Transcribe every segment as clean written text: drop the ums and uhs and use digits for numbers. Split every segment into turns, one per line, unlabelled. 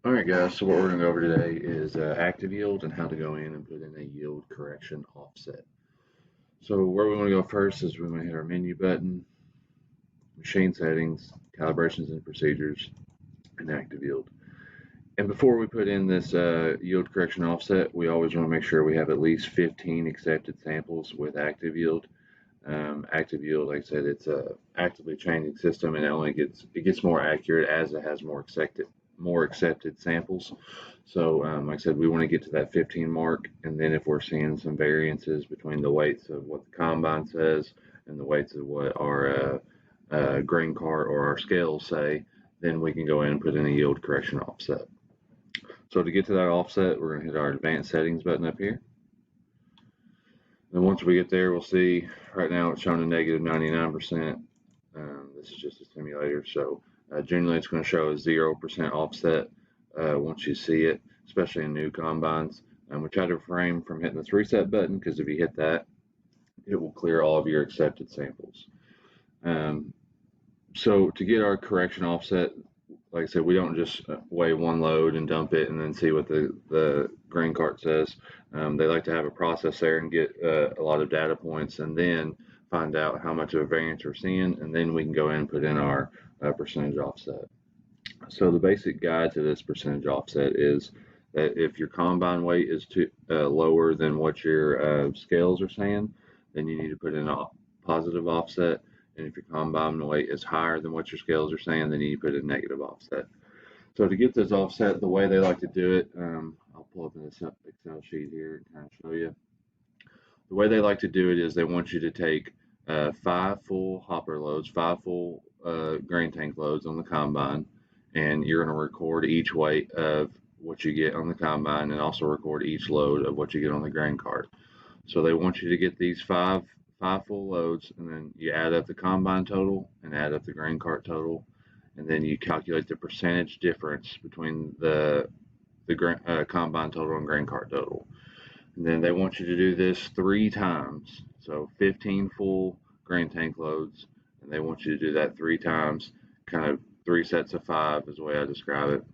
Alright guys, so what we're going to go over today is active yield and how to go in and put in a yield correction offset. So where we want to go first is we want to hit our menu button, machine settings, calibrations and procedures, and active yield. And before we put in this yield correction offset, we always want to make sure we have at least 15 accepted samples with active yield. Active yield, like I said, it's a actively changing system, and it gets more accurate as it has more accepted samples. So, like I said, we want to get to that 15 mark, and then if we're seeing some variances between the weights of what the combine says and the weights of what our grain cart or our scales say, then we can go in and put in a yield correction offset. So to get to that offset, we're going to hit our advanced settings button up here. Then once we get there, we'll see right now it's showing a negative 99%. This is just a simulator, so generally it's going to show a 0% offset once you see it, especially in new combines. We try to refrain from hitting this reset button because if you hit that, it will clear all of your accepted samples. So to get our correction offset, like I said, we don't just weigh one load and dump it and then see what the grain cart says. They like to have a process there and get a lot of data points and then find out how much of a variance we're seeing, and then we can go in and put in our percentage offset. So the basic guide to this percentage offset is that if your combine weight is lower than what your scales are saying, then you need to put in a positive offset. And if your combine weight is higher than what your scales are saying, then you put a negative offset. So to get this offset, the way they like to do it, I'll pull up this Excel sheet here and kind of show you. The way they like to do it is they want you to take 5 full hopper loads, 5 full grain tank loads on the combine, and you're going to record each weight of what you get on the combine and also record each load of what you get on the grain cart. So they want you to get these five full loads, and then you add up the combine total and add up the grain cart total, and then you calculate the percentage difference between the combine total and grain cart total. And then they want you to do this 3 times. So 15 full grain tank loads, and they want you to do that 3 times, kind of 3 sets of 5 is the way I describe it,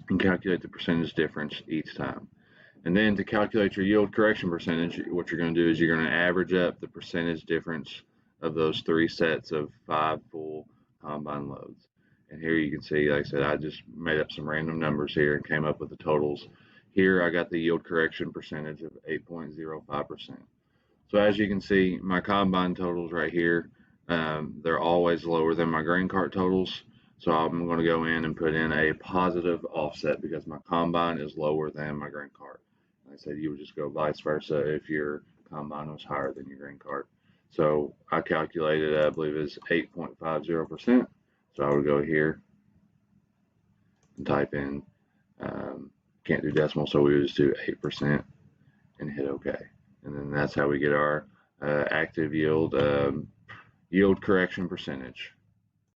and calculate the percentage difference each time. And then to calculate your yield correction percentage, what you're going to do is you're going to average up the percentage difference of those 3 sets of 5 full combine loads. And here you can see, like I said, I just made up some random numbers here and came up with the totals. Here I got the yield correction percentage of 8.05%. So as you can see, my combine totals right here, they're always lower than my grain cart totals. So I'm going to go in and put in a positive offset because my combine is lower than my grain cart. Like I said, you would just go vice versa if your combine was higher than your grain cart. So I calculated, I believe it's 8.50%. So I would go here and type in, can't do decimal, so we would just do 8% and hit OK. And then that's how we get our active yield yield correction percentage.